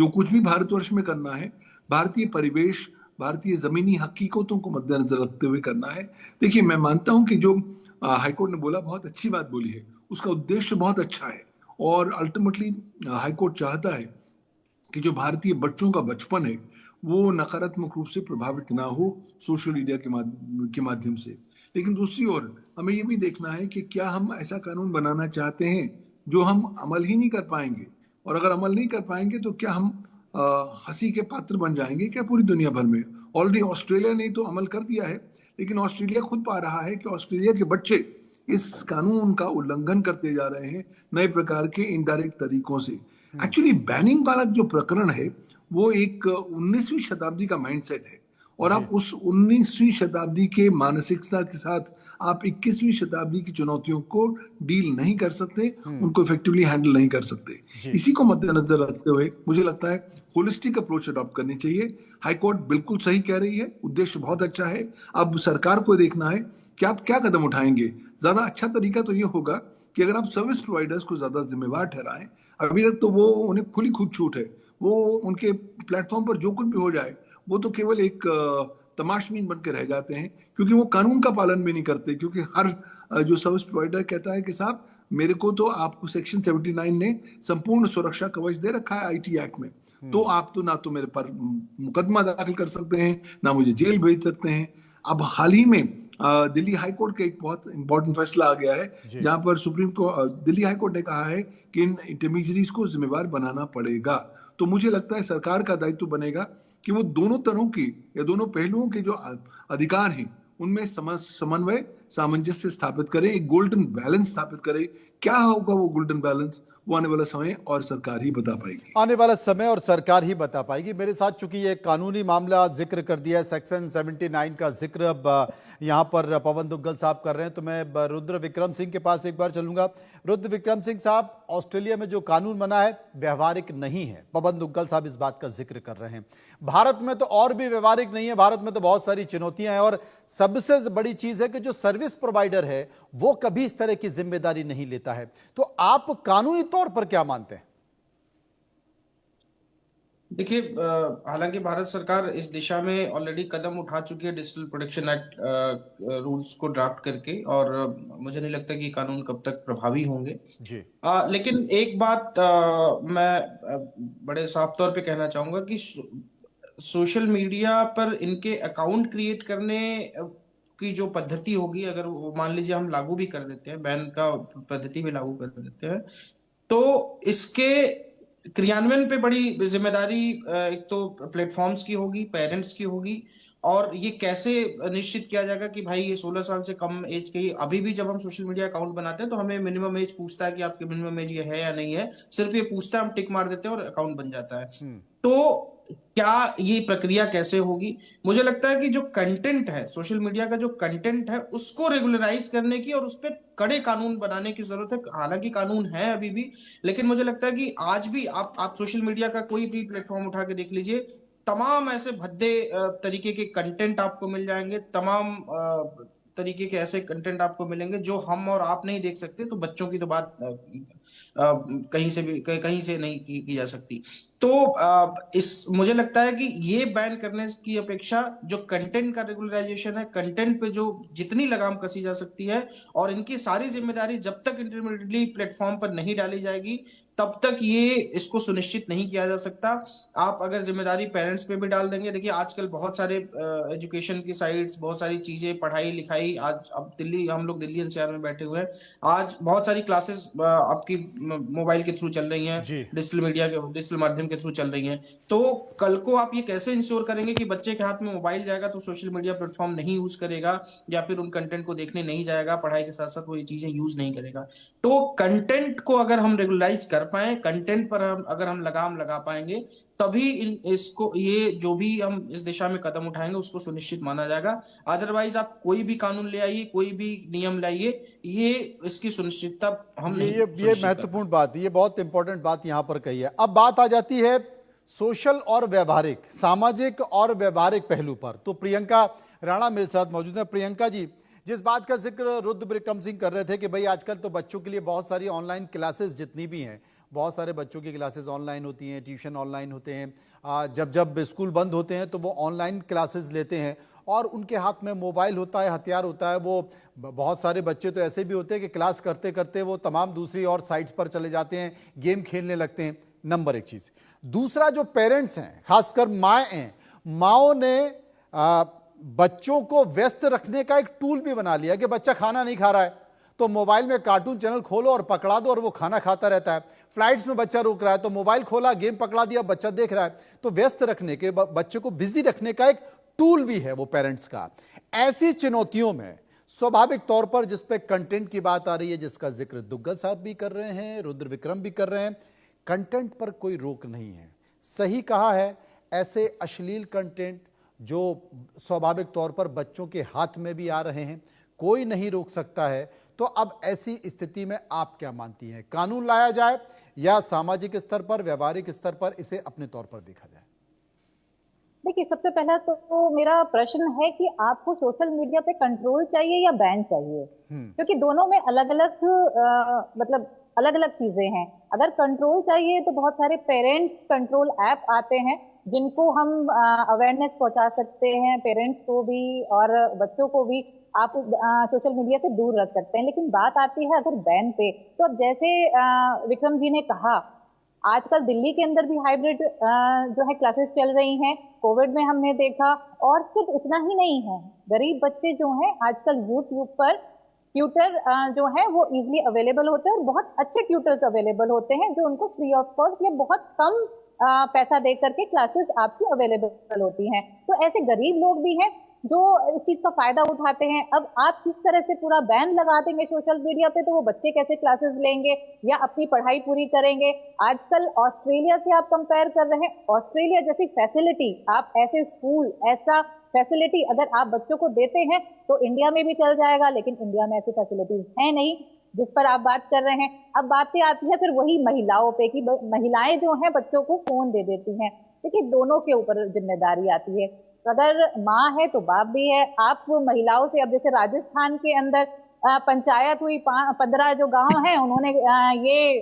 जो कुछ भी भारतवर्ष में करना है, भारतीय परिवेश, भारतीय जमीनी हकीकतों को मद्देनजर रखते हुए करना है। देखिए, मैं मानता हूं कि जो हाईकोर्ट ने बोला, बहुत अच्छी बात बोली है, उसका उद्देश्य बहुत अच्छा है। और अल्टीमेटली हाईकोर्ट चाहता है कि जो भारतीय बच्चों का बचपन है वो नकारात्मक रूप से प्रभावित ना हो सोशल मीडिया के माध्यम से। लेकिन दूसरी ओर हमें ये भी देखना है कि क्या हम ऐसा कानून बनाना चाहते हैं जो हम अमल ही नहीं कर पाएंगे, और अगर अमल नहीं कर पाएंगे तो क्या हम हंसी के पात्र बन जाएंगे क्या पूरी दुनिया भर में। ऑलरेडी ऑस्ट्रेलिया ने तो अमल कर दिया है, लेकिन ऑस्ट्रेलिया खुद पा रहा है कि ऑस्ट्रेलिया के बच्चे इस कानून का उल्लंघन करते जा रहे हैं नए प्रकार के इनडायरेक्ट तरीकों से। एक्चुअली बैनिंग वाला जो प्रकरण है वो एक 19वीं शताब्दी का माइंडसेट है, और जी। आप उस 19वीं शताब्दी के मानसिकता के साथ आप 21वीं शताब्दी की चुनौतियों को डील नहीं कर सकते, उनको इफेक्टिवली हैंडल नहीं कर सकते। जी। इसी को मद्देनजर रखते हुए मुझे लगता है होलिस्टिक अप्रोच अडॉप्ट करनी चाहिए। हाईकोर्ट बिल्कुल सही कह रही है, उद्देश्य बहुत अच्छा है। अब सरकार को देखना है कि आप क्या कदम उठाएंगे। ज्यादा अच्छा तरीका तो ये होगा कि अगर आप सर्विस प्रोवाइडर्स को ज्यादा जिम्मेवार ठहराएं। अभी तक तो वो उन्हें खुली खुद छूट है, वो उनके प्लेटफॉर्म पर जो कुछ भी हो जाए वो तो केवल एक तमाशबीन बन के रह जाते हैं, क्योंकि वो कानून का पालन भी नहीं करते। क्योंकि हर जो सर्विस प्रोवाइडर कहता है कि साहब मेरे को तो आपको सेक्शन 79 ने संपूर्ण सुरक्षा कवच दे रखा है आईटी एक्ट में, तो आप तो ना तो मेरे पर मुकदमा दाखिल कर सकते हैं, ना मुझे जेल भेज सकते हैं। अब हाल ही में दिल्ली हाई कोर्ट का एक बहुत इंपॉर्टेंट फैसला आ गया है, जी। जहां पर supreme court Delhi high court ने कहा है कि इन इंटरमीडियरीज को जिम्मेवार बनाना पड़ेगा। तो मुझे लगता है सरकार का दायित्व बनेगा कि वो दोनों तरह की या दोनों पहलुओं के जो अधिकार हैं उनमें समन्वय सामंजस्य स्थापित करे, एक गोल्डन बैलेंस स्थापित करे। क्या होगा वो गोल्डन बैलेंस, वो आने वाला समय और सरकार ही बता पाएगी। आने वाला समय और सरकार ही बता पाएगी। मेरे साथ चूंकि ये कानूनी मामला जिक्र कर दिया है, सेक्शन 79 का जिक्र अब यहाँ पर पवन दुग्गल साहब कर रहे हैं, तो मैं रुद्र विक्रम सिंह के पास एक बार चलूंगा। रुद्र विक्रम सिंह साहब, ऑस्ट्रेलिया में जो कानून बना है व्यवहारिक नहीं है, पवन दुग्गल साहब इस बात का जिक्र कर रहे हैं। भारत में तो और भी व्यवहारिक नहीं है, भारत में तो बहुत सारी चुनौतियां हैं, और सबसे बड़ी चीज है कि जो सर्विस प्रोवाइडर है वो कभी इस तरह की जिम्मेदारी नहीं लेता है। तो आप कानूनी तौर पर क्या मानते हैं? देखिए, हालांकि भारत सरकार इस दिशा में ऑलरेडी कदम उठा चुकी है डिजिटल प्रोटेक्शन एक्ट रूल्स को ड्राफ्ट करके, और मुझे नहीं लगता कि ये कानून कब तक प्रभावी होंगे। जी। लेकिन एक बात मैं बड़े साफ तौर पे कहना चाहूंगा कि सोशल मीडिया पर इनके अकाउंट क्रिएट करने की जो पद्धति होगी, अगर वो मान लीजिए हम लागू भी कर देते हैं, बैन का पद्धति भी लागू कर देते हैं, तो इसके क्रियान्वयन पे बड़ी जिम्मेदारी एक तो प्लेटफॉर्म्स की होगी, पेरेंट्स की होगी। और ये कैसे निश्चित किया जाएगा कि भाई ये 16 साल से कम एज के, अभी भी जब हम सोशल मीडिया अकाउंट बनाते हैं तो हमें मिनिमम एज पूछता है कि आपकी मिनिमम एज ये है या नहीं है, सिर्फ ये पूछता है, हम टिक मार देते हैं और अकाउंट बन जाता है। तो क्या ये प्रक्रिया कैसे होगी? मुझे लगता है कि जो कंटेंट है, सोशल मीडिया का जो कंटेंट है, उसको रेगुलराइज करने की और उस पर कड़े कानून बनाने की जरूरत है। हालांकि कानून है अभी भी, लेकिन मुझे लगता है कि आज भी आप सोशल मीडिया का कोई भी प्लेटफॉर्म उठा के देख लीजिए, तमाम ऐसे भद्दे तरीके के कंटेंट आपको मिल जाएंगे, तमाम तरीके के ऐसे कंटेंट आपको मिलेंगे जो हम और आप नहीं देख सकते। तो बच्चों की तो बात कहीं से भी कहीं से नहीं की जा सकती। तो इस मुझे लगता है कि ये बैन करने की अपेक्षा जो कंटेंट का रेगुलराइजेशन है, कंटेंट पे जो जितनी लगाम कसी जा सकती है, और इनकी सारी जिम्मेदारी जब तक इंटरमीडिएटली प्लेटफॉर्म पर नहीं डाली जाएगी तब तक ये इसको सुनिश्चित नहीं किया जा सकता। आप अगर जिम्मेदारी पेरेंट्स पे भी डाल देंगे, देखिए आजकल बहुत सारे एजुकेशन की साइट्स, बहुत सारी चीजें, पढ़ाई लिखाई, आज अब दिल्ली, हम लोग दिल्ली एनसीआर में बैठे हुए हैं, आज बहुत सारी क्लासेस आपकी मोबाइल के थ्रू चल रही हैं, जी। डिजिटल मीडिया के, डिजिटल माध्यम के थ्रू चल रही हैं। तो कल को आप ये कैसे इंश्योर करेंगे कि बच्चे के हाथ में मोबाइल जाएगा तो सोशल मीडिया प्लेटफॉर्म नहीं यूज करेगा, या फिर उन कंटेंट को देखने नहीं जाएगा, पढ़ाई के साथ साथ वो ये चीजें यूज नहीं करेगा। तो कंटेंट को अगर हम रेगुलराइज कर पाए, कंटेंट पर अगर हम लगाम लगा पाएंगे, तभी इसको, ये जो भी हम इस दिशा में कदम उठाएंगे उसको सुनिश्चित माना जाएगा। अदरवाइज आप कोई भी कानून ले आइए, कोई भी नियम लाइए, ये इसकी सुनिश्चितता हम नहीं ये सुनिश्चित महत्वपूर्ण बात, ये बहुत इंपॉर्टेंट बात यहां पर कही है। अब बात आ जाती है सोशल और व्यवहारिक, सामाजिक और व्यवहारिक पहलू पर। तो प्रियंका राणा मेरे साथ मौजूद है। प्रियंका जी, जिस बात का जिक्र रुद्र विक्रम सिंह कर रहे थे कि भाई आजकल तो बच्चों के लिए बहुत सारी ऑनलाइन क्लासेस जितनी भी हैं बहुत सारे बच्चों की क्लासेस ऑनलाइन होती हैं, ट्यूशन ऑनलाइन होते हैं। जब जब स्कूल बंद होते हैं तो वो ऑनलाइन क्लासेस लेते हैं और उनके हाथ में मोबाइल होता है, हथियार होता है। वो बहुत सारे बच्चे तो ऐसे भी होते हैं कि क्लास करते करते वो तमाम दूसरी और साइट्स पर चले जाते हैं, गेम खेलने लगते हैं। नंबर एक चीज़। दूसरा, जो पेरेंट्स हैं, खासकर माएँ हैं, माओं ने बच्चों को व्यस्त रखने का एक टूल भी बना लिया कि बच्चा खाना नहीं खा रहा है तो मोबाइल में कार्टून चैनल खोलो और पकड़ा दो और वो खाना खाता रहता है। फ्लाइट्स में बच्चा रुक रहा है तो मोबाइल खोला, गेम पकड़ा दिया, बच्चा देख रहा है। तो व्यस्त रखने के, बच्चे को बिजी रखने का एक टूल भी है वो पेरेंट्स का। ऐसी चुनौतियों में स्वाभाविक तौर पर जिस पे कंटेंट की बात आ रही है, जिसका जिक्र दुग्गल साहब भी कर रहे हैं, रुद्र विक्रम भी कर रहे हैं, कंटेंट पर कोई रोक नहीं है। सही कहा है, ऐसे अश्लील कंटेंट जो स्वाभाविक तौर पर बच्चों के हाथ में भी आ रहे हैं, कोई नहीं रोक सकता है। तो अब ऐसी स्थिति में आप क्या मानती हैं, कानून लाया जाए या सामाजिक स्तर पर, व्यवहारिक स्तर पर इसे अपने तौर पर देखा जाए? देखिए, सबसे पहला तो मेरा प्रश्न है कि आपको सोशल मीडिया पे कंट्रोल चाहिए या बैन चाहिए, क्योंकि दोनों में अलग अलग मतलब अलग अलग चीजें हैं। अगर कंट्रोल चाहिए तो बहुत सारे पेरेंट्स कंट्रोल ऐप आते हैं जिनको हम अवेयरनेस पहुंचा सकते हैं, पेरेंट्स को भी और बच्चों को भी आप सोशल मीडिया से दूर रख सकते हैं। लेकिन बात आती है अगर बैन पे, तो अब जैसे विक्रम जी ने कहा, आजकल दिल्ली के अंदर भी हाइब्रिड जो है क्लासेस चल रही हैं, कोविड में हमने देखा। और सिर्फ इतना ही नहीं है, गरीब बच्चे जो हैं आजकल यूट्यूब पर ट्यूटर जो है वो इजीली अवेलेबल होते हैं और बहुत अच्छे ट्यूटर्स अवेलेबल होते हैं जो उनको फ्री ऑफ कॉस्ट या बहुत कम पैसा दे करके क्लासेस आपकी अवेलेबल होती हैं। तो ऐसे गरीब लोग भी हैं जो इस चीज का फायदा उठाते हैं। अब आप किस तरह से पूरा बैन लगा देंगे सोशल मीडिया पे, तो वो बच्चे कैसे क्लासेस लेंगे या अपनी पढ़ाई पूरी करेंगे? आजकल ऑस्ट्रेलिया से आप कंपेयर कर रहे हैं, ऑस्ट्रेलिया जैसी फैसिलिटी, आप ऐसे स्कूल, ऐसा फैसिलिटी अगर आप बच्चों को देते हैं तो इंडिया में भी चल जाएगा, लेकिन इंडिया में ऐसी फैसिलिटीज है नहीं जिस पर आप बात कर रहे हैं। अब बातें आती है फिर वही महिलाओं पे कि महिलाएं जो हैं बच्चों को फोन दे देती हैं। देखिए, दोनों के ऊपर जिम्मेदारी आती है। अगर माँ है तो बाप भी है। आप महिलाओं से, अब जैसे राजस्थान के अंदर पंचायत हुई, 15 जो गांव हैं उन्होंने ये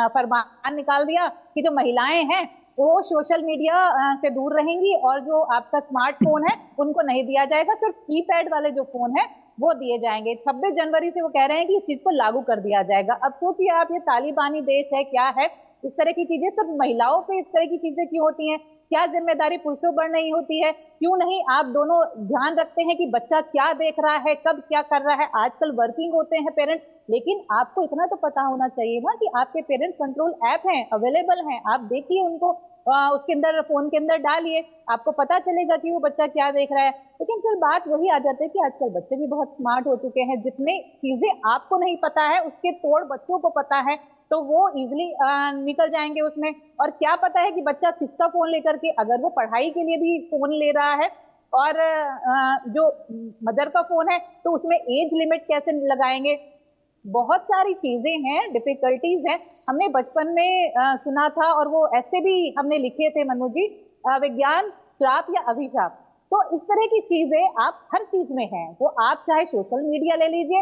फरमान निकाल दिया कि जो महिलाएं हैं वो सोशल मीडिया से दूर रहेंगी और जो आपका स्मार्टफोन है उनको नहीं दिया जाएगा, सिर्फ कीपैड वाले जो फोन है वो दिए जाएंगे। 26 जनवरी से वो कह रहे हैं कि इस चीज को लागू कर दिया जाएगा। अब सोचिए आप, ये तालिबानी देश है क्या है? इस तरह की चीजें सिर्फ महिलाओं पे इस तरह की चीजें क्यों होती हैं? क्या जिम्मेदारी पुरुषों पर नहीं होती है? क्यों नहीं आप दोनों ध्यान रखते हैं कि बच्चा क्या देख रहा है, कब क्या कर रहा है? आजकल वर्किंग होते हैं पेरेंट्स, लेकिन आपको इतना तो पता होना चाहिए ना कि आपके पेरेंट्स कंट्रोल ऐप हैं, अवेलेबल हैं, आप देखिए उनको, उसके अंदर, फोन के अंदर डालिए, आपको पता चलेगा कि वो बच्चा क्या देख रहा है। लेकिन फिर बात वही आ जाती है कि आजकल बच्चे भी बहुत स्मार्ट हो चुके हैं, जितने चीजें आपको नहीं पता है उसके तोड़ बच्चों को पता है, तो वो इजिली निकल जाएंगे उसमें। और क्या पता है कि बच्चा किसका फोन लेकर के, अगर वो पढ़ाई के लिए भी फोन ले रहा है और जो मदर का फोन है तो उसमें एज लिमिट कैसे लगाएंगे? बहुत सारी चीजें हैं, डिफिकल्टीज हैं। हमने बचपन में सुना था और वो ऐसे भी हमने लिखे थे मनु जी, विज्ञान श्राप या अभिशाप। तो इस तरह की चीजें आप हर चीज में हैं, वो आप चाहे सोशल मीडिया ले लीजिए,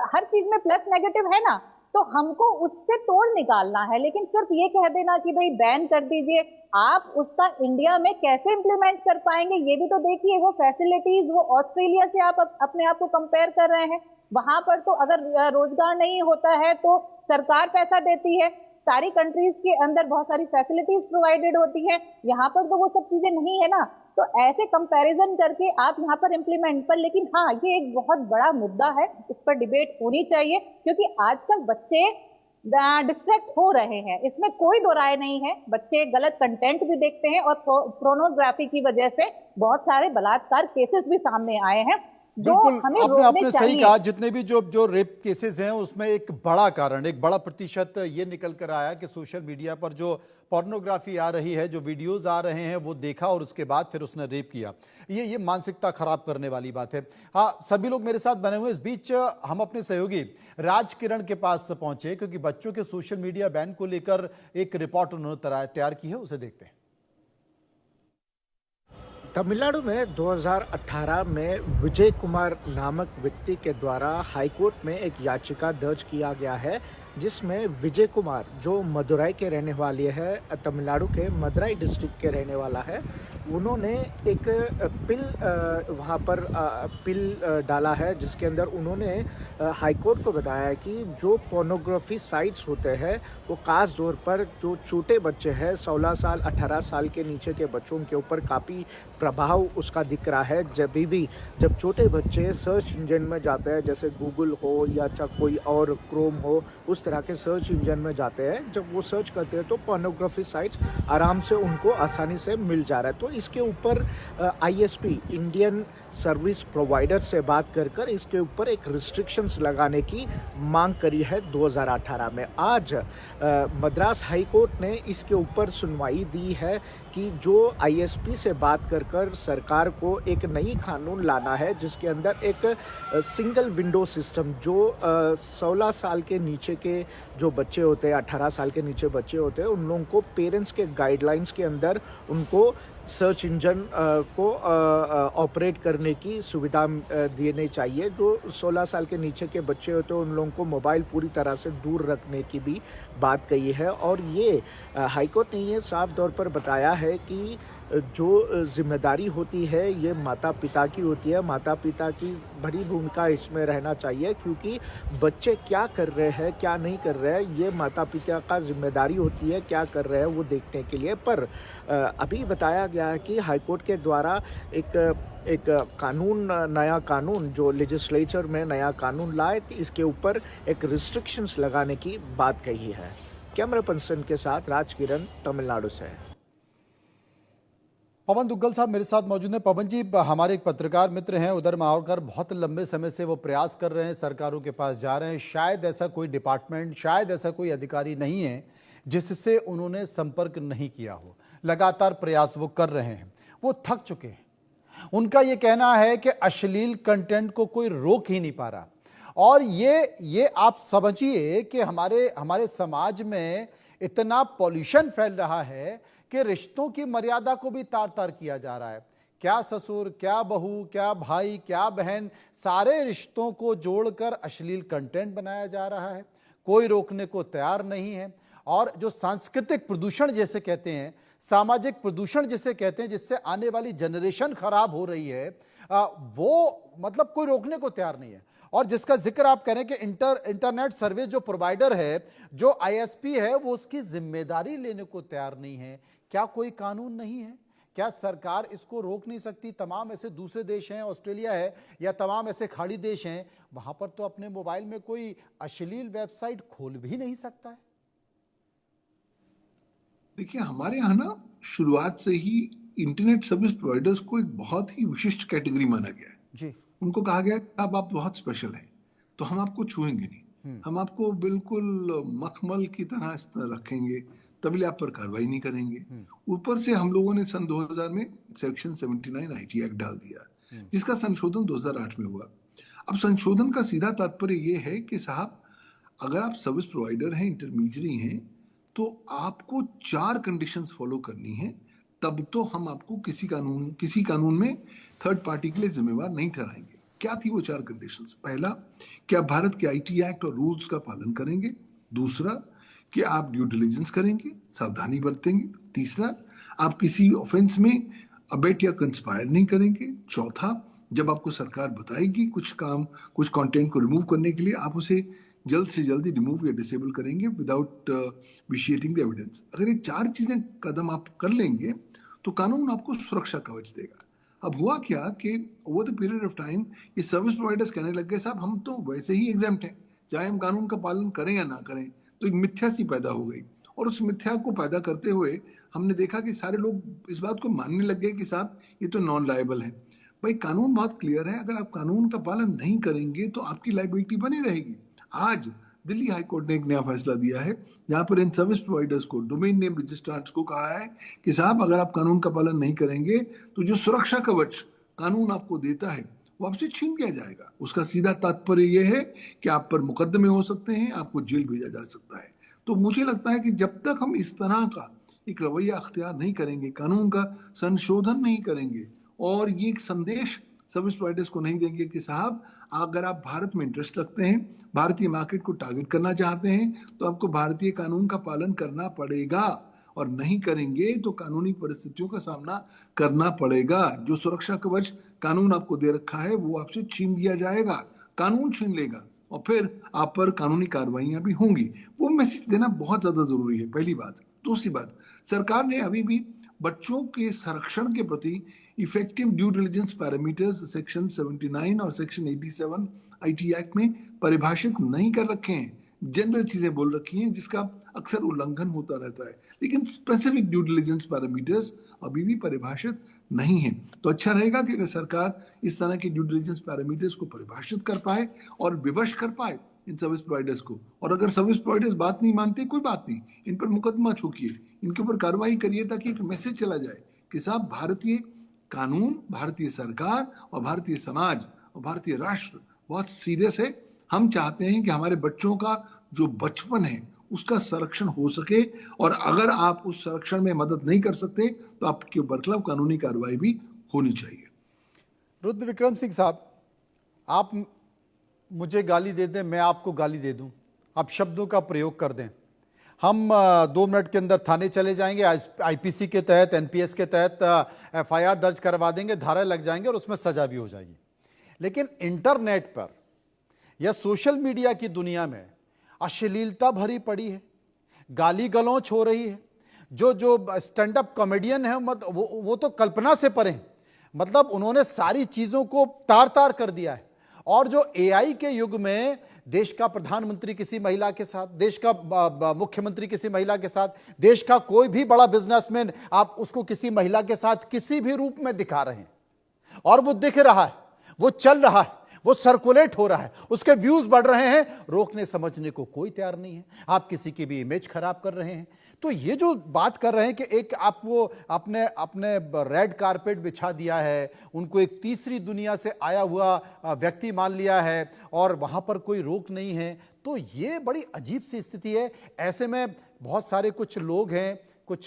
हर चीज में प्लस नेगेटिव है ना, तो हमको उससे तोड़ निकालना है। लेकिन सिर्फ ये कह देना कि भाई बैन कर दीजिए, आप उसका इंडिया में कैसे इंप्लीमेंट कर पाएंगे ये भी तो देखिए। वो फैसिलिटीज, वो ऑस्ट्रेलिया से आप अपने आप को कंपेयर कर रहे हैं, वहां पर तो अगर रोजगार नहीं होता है तो सरकार पैसा देती है, सारी कंट्रीज के अंदर बहुत सारी फैसिलिटीज प्रोवाइडेड होती है, यहाँ पर तो वो सब चीजें नहीं है ना। तो ऐसे कंपैरिजन करके आप यहाँ पर इम्प्लीमेंट पर, लेकिन हाँ, ये एक बहुत बड़ा मुद्दा है, इस पर डिबेट होनी चाहिए, क्योंकि आजकल बच्चे डिस्ट्रैक्ट हो रहे हैं, इसमें कोई दो राय नहीं है। बच्चे गलत कंटेंट भी देखते हैं और पोर्नोग्राफी की वजह से बहुत सारे बलात्कार केसेस भी सामने आए हैं। बिल्कुल, आपने सही कहा। जितने भी जो रेप केसेस हैं उसमें एक बड़ा कारण, एक बड़ा प्रतिशत ये निकल कर आया कि सोशल मीडिया पर जो पोर्नोग्राफी आ रही है, जो वीडियोस आ रहे हैं, वो देखा और उसके बाद फिर उसने रेप किया। ये मानसिकता खराब करने वाली बात है। हाँ, सभी लोग मेरे साथ बने हुए। इस बीच हम अपने सहयोगी राज किरण के पास पहुंचे, क्योंकि बच्चों के सोशल मीडिया बैन को लेकर एक रिपोर्ट उन्होंने तैयार की है, उसे देखते हैं। तमिलनाडु में 2018 में विजय कुमार नामक व्यक्ति के द्वारा हाईकोर्ट में एक याचिका दर्ज किया गया है, जिसमें विजय कुमार जो मदुरई के रहने वाले हैं, तमिलनाडु के मदुरई डिस्ट्रिक्ट के रहने वाला है, उन्होंने एक पिल वहाँ पर पिल डाला है जिसके अंदर उन्होंने हाईकोर्ट को बताया है कि जो पोर्नोग्राफी साइट्स होते हैं वो खास तौर पर जो छोटे बच्चे हैं 16 साल 18 साल के नीचे के बच्चों के ऊपर काफ़ी प्रभाव उसका दिख रहा है। जब छोटे बच्चे सर्च इंजन में जाते हैं, जैसे गूगल हो या कोई और क्रोम हो, उस तरह के सर्च इंजन में जाते हैं, जब वो सर्च करते हैं तो पोर्नोग्राफी साइट्स आराम से उनको आसानी से मिल जा रहा है। तो इसके ऊपर आईएसपी इंडियन सर्विस प्रोवाइडर से बात कर इसके ऊपर एक रिस्ट्रिक्शंस लगाने की मांग करी है 2018 में। आज मद्रास हाई कोर्ट ने इसके ऊपर सुनवाई दी है कि जो आईएसपी से बात कर सरकार को एक नई कानून लाना है जिसके अंदर एक सिंगल विंडो सिस्टम, जो 16 साल के नीचे के जो बच्चे होते हैं, 18 साल के नीचे बच्चे होते हैं, उन लोगों को पेरेंट्स के गाइडलाइंस के अंदर उनको सर्च इंजन को ऑपरेट करने की सुविधा देनी चाहिए। जो 16 साल के नीचे के बच्चे होते हैं उन लोगों को मोबाइल पूरी तरह से दूर रखने की भी बात कही है। और ये हाईकोर्ट ने ये साफ तौर पर बताया है कि जो जिम्मेदारी होती है ये माता पिता की होती है। माता पिता की बड़ी भूमिका इसमें रहना चाहिए, क्योंकि बच्चे क्या कर रहे हैं क्या नहीं कर रहे हैं ये माता पिता का जिम्मेदारी होती है, क्या कर रहे हैं वो देखने के लिए। पर अभी बताया गया है कि हाईकोर्ट के द्वारा एक कानून, नया कानून जो लेजिस्लेचर में नया कानून लाए, इसके ऊपर एक रिस्ट्रिक्शंस लगाने की बात कही है। कैमरा पर्सन के साथ राज किरण, तमिलनाडु से। पवन दुग्गल साहब मेरे साथ मौजूद हैं। पवन जी, हमारे एक पत्रकार मित्र हैं उधर माहौरकर, बहुत लंबे समय से वो प्रयास कर रहे हैं, सरकारों के पास जा रहे हैं, शायद ऐसा कोई डिपार्टमेंट, शायद ऐसा कोई अधिकारी नहीं है जिससे उन्होंने संपर्क नहीं किया हो। लगातार प्रयास वो कर रहे हैं, वो थक चुके हैं। उनका ये कहना है कि अश्लील कंटेंट को कोई रोक ही नहीं पा रहा। और ये आप समझिए कि हमारे समाज में इतना पॉल्यूशन फैल रहा है कि रिश्तों की मर्यादा को भी तार तार किया जा रहा है। क्या ससुर, क्या बहू, क्या भाई, क्या बहन, सारे रिश्तों को जोड़कर अश्लील कंटेंट बनाया जा रहा है। कोई रोकने को तैयार नहीं है। और जो सांस्कृतिक प्रदूषण जैसे कहते हैं, सामाजिक प्रदूषण जिसे कहते हैं, जिससे आने वाली जनरेशन खराब हो रही है, वो मतलब कोई रोकने को तैयार नहीं है। और जिसका जिक्र आप कह रहे हैं कि इंटरनेट सर्विस जो प्रोवाइडर है, जो आईएसपी है, वो उसकी जिम्मेदारी लेने को तैयार नहीं है। क्या कोई कानून नहीं है? क्या सरकार इसको रोक नहीं सकती? तमाम ऐसे दूसरे देश हैं, ऑस्ट्रेलिया है या तमाम ऐसे खाड़ी देश हैं, वहां पर तो अपने मोबाइल में कोई अश्लील वेबसाइट खोल भी नहीं सकता है। देखिए, हमारे यहाँ ना शुरुआत से ही इंटरनेट सर्विस प्रोवाइडर्स को एक बहुत ही विशिष्ट कैटेगरी माना गया है जी। उनको कहा गया कि अब आप बहुत स्पेशल हैं, तो हम आपको छुएंगे नहीं, हम आपको बिल्कुल मखमल की तरह इस तरह रखेंगे, तभी आप पर कार्रवाई नहीं करेंगे। ऊपर से हम लोगों ने सन 2000 में सेक्शन 79 आईटी एक्ट डाल दिया, जिसका संशोधन 2008 में हुआ। अब संशोधन का सीधा तात्पर्य ये है कि साहब, अगर आप सर्विस प्रोवाइडर हैं, इंटरमीडियरी हैं, तो आपको 4 कंडीशंस फॉलो करनी है, तब तो हम आपको किसी कानून में थर्ड पार्टी के लिए जिम्मेवार नहीं ठहराएंगे। क्या थी वो 4 कंडीशंस? पहला, कि आप भारत के आईटी एक्ट और रूल्स का पालन करेंगे। दूसरा, कि आप ड्यू डिलिजेंस करेंगे, सावधानी बरतेंगे। तीसरा, आप किसी ऑफेंस में अबेट या कंस्पायर नहीं करेंगे। चौथा, जब आपको सरकार बताएगी कुछ कंटेंट को रिमूव करने के लिए, आप उसे जल्द से जल्दी रिमूव या डिसेबल करेंगे विदाउट विशिएटिंग द एविडेंस। अगर ये 4 चीजें कदम आप कर लेंगे तो कानून आपको सुरक्षा कवच देगा। अब हुआ क्या कि over the period of time ये सर्विस प्रोवाइडर्स कहने लग गए, साहब हम तो वैसे ही एग्जेम्प्ट हैं, चाहे हम कानून का पालन करें या ना करें। तो एक मिथ्या सी पैदा हो गई, और उस मिथ्या को पैदा करते हुए हमने देखा कि सारे लोग इस बात को मानने लग गए कि साहब ये तो नॉन लायबल है। भाई, कानून बहुत क्लियर है, अगर आप कानून का पालन नहीं करेंगे तो आपकी लायबिलिटी बनी रहेगी। आज दिल्ली हाई कोर्ट ने एक नया फैसला दिया है, जहां पर इन सर्विस प्रोवाइडर्स को, डोमेन नेम रजिस्ट्रार्स को कहा है कि साहब, अगर आप कानून का पालन नहीं करेंगे तो जो सुरक्षा कवच कानून आपको देता है वो आपसे छीन लिया जाएगा। उसका सीधा तात्पर्य यह है कि आप पर मुकदमे हो सकते हैं, आपको जेल भेजा जा सकता है। तो मुझे लगता है कि जब तक हम इस तरह का एक रवैया अख्तियार नहीं करेंगे, कानून का संशोधन नहीं करेंगे और ये एक संदेश सर्विस प्रोवाइडर्स को नहीं देंगे कि साहब अगर आप भारत में इंटरेस्ट रखते हैं, भारतीय मार्केट को टारगेट करना चाहते हैं, तो आपको भारतीय कानून का पालन करना पड़ेगा, और नहीं करेंगे तो कानूनी परिस्थितियों का सामना करना पड़ेगा। जो सुरक्षा कवच कानून आपको दे रखा है वो आपसे छीन लिया जाएगा, कानून छीन लेगा, और फिर आप पर कानूनी कार्रवाइयां भी होंगी। वो मैसेज देना बहुत ज्यादा जरूरी है, पहली बात। दूसरी बात, सरकार ने अभी भी बच्चों के संरक्षण के प्रति effective due diligence parameters section 79 और सेक्शन 87 आईटी एक्ट में परिभाषित नहीं कर रखे हैं। जनरल चीजें बोल रखी हैं जिसका अक्सर उल्लंघन होता रहता है, लेकिन स्पेसिफिक ड्यू डिलिजेंस पैरामीटर्स अभी भी परिभाषित नहीं है। तो अच्छा रहेगा कि अगर सरकार इस तरह के ड्यू डिलिजेंस पैरामीटर्स को परिभाषित कर पाए और विवश कर पाए इन सर्विस प्रोवाइडर्स को। और अगर सर्विस प्रोवाइडर्स बात नहीं मानते, कोई बात नहीं, इन पर मुकदमा ठोकिए, इनके ऊपर कार्रवाई करिए, ताकि एक मैसेज चला जाए कि साहब, भारतीय कानून, भारतीय सरकार और भारतीय समाज और भारतीय राष्ट्र बहुत सीरियस है। हम चाहते हैं कि हमारे बच्चों का जो बचपन है उसका संरक्षण हो सके, और अगर आप उस संरक्षण में मदद नहीं कर सकते तो आपके ऊपर खिलाफ कानूनी कार्रवाई भी होनी चाहिए। रुद्र विक्रम सिंह साहब, आप मुझे गाली दे दें, मैं आपको गाली दे दूं, आप शब्दों का प्रयोग कर दें, हम 2 मिनट के अंदर थाने चले जाएंगे, आईपीसी के तहत, एनपीएस के तहत एफआईआर दर्ज करवा देंगे, धारा लग जाएंगे और उसमें सजा भी हो जाएगी। लेकिन इंटरनेट पर या सोशल मीडिया की दुनिया में अश्लीलता भरी पड़ी है, गाली गलौच हो रही है। जो स्टैंड अप कॉमेडियन है, वो तो कल्पना से परे हैं। मतलब उन्होंने सारी चीजों को तार तार कर दिया है। और जो एआई के युग में देश का प्रधानमंत्री किसी महिला के साथ, देश का मुख्यमंत्री किसी महिला के साथ, देश का कोई भी बड़ा बिजनेसमैन, आप उसको किसी महिला के साथ किसी भी रूप में दिखा रहे हैं, और वो दिख रहा है, वो चल रहा है, वो सर्कुलेट हो रहा है, उसके व्यूज बढ़ रहे हैं, रोकने समझने को कोई तैयार नहीं है। आप किसी की भी इमेज खराब कर रहे हैं। तो ये जो बात कर रहे हैं कि एक आप वो अपने अपने रेड कारपेट बिछा दिया है, उनको एक तीसरी दुनिया से आया हुआ व्यक्ति मान लिया है और वहां पर कोई रोक नहीं है, तो ये बड़ी अजीब सी स्थिति है। ऐसे में बहुत सारे कुछ लोग हैं, कुछ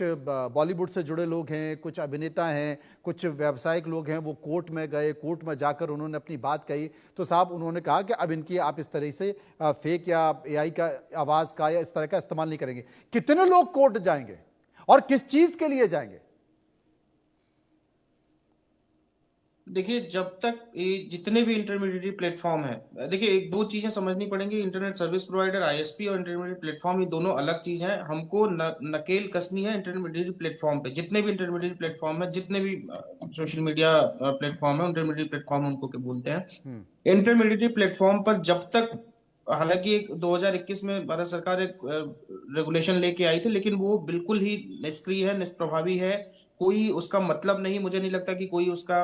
बॉलीवुड से जुड़े लोग हैं, कुछ अभिनेता हैं, कुछ व्यावसायिक लोग हैं, वो कोर्ट में गए, कोर्ट में जाकर उन्होंने अपनी बात कही। तो साहब, उन्होंने कहा कि अब इनकी आप इस तरह से फेक या एआई का आवाज़ का या इस तरह का इस्तेमाल नहीं करेंगे। कितने लोग कोर्ट जाएंगे और किस चीज़ के लिए जाएंगे? देखिए, जब तक ये जितने भी इंटरमीडिएट प्लेटफॉर्म है, देखिए एक दो चीजें समझनी पड़ेंगी। इंटरनेट सर्विस प्रोवाइडर, आईएसपी और इंटरमीडिएट प्लेटफॉर्म, ये दोनों अलग चीज हैं। हमको नकेल कसनी है इंटरमीडिएट प्लेटफॉर्म पे। जितने भी इंटरमीडिएट प्लेटफॉर्म है, जितने भी सोशल मीडिया प्लेटफॉर्म है, इंटरमीडिएट प्लेटफॉर्म उनको के बोलते हैं। इंटरमीडिएट प्लेटफॉर्म पर जब तक, हालांकि 2021 में भारत सरकार एक रेगुलेशन लेके आई थी, लेकिन वो बिल्कुल ही निष्क्रिय है, निष्प्रभावी है। कोई उसका मतलब नहीं, मुझे नहीं लगता कि कोई उसका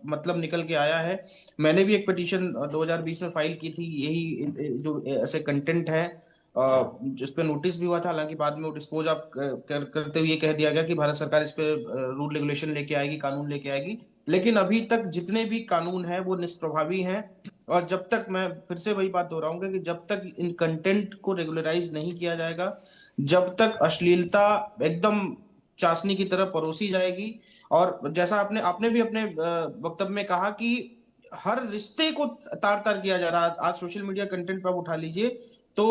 मतलब निकल के आया है। मैंने भी एक पिटीशन 2020 में फाइल की थी, यही जो ऐसे कंटेंट है, जिस पे नोटिस भी हुआ था। हालांकि बाद में वो डिस्पोज ऑफ करते हुए कह दिया गया कि भारत सरकार इस पे रूल रेगुलेशन लेके आएगी, कानून लेके आएगी। लेकिन अभी तक जितने भी कानून है वो निष्प्रभावी हैं। और जब तक, मैं फिर से वही बात दोहराऊंगा कि जब तक इन कंटेंट को रेगुलराइज नहीं किया जाएगा, जब तक अश्लीलता एकदम चाशनी की तरह परोसी जाएगी। और जैसा आपने भी अपने वक्तव्य में कहा कि हर रिश्ते को तार तार किया जा रहा है। आज सोशल मीडिया कंटेंट पर आप उठा लीजिए तो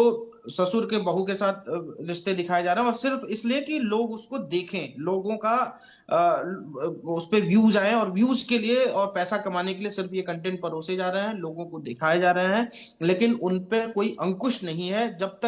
ससुर के बहू के साथ रिश्ते दिखाए जा रहे हैं, और सिर्फ इसलिए कि लोग उसको देखें, लोगों का उस पे व्यूज आए, और व्यूज के लिए और पैसा कमाने के लिए सिर्फ ये कंटेंट परोसे जा रहे हैं, लोगों को दिखाए जा रहे हैं, लेकिन उन पे कोई अंकुश नहीं है। जब तक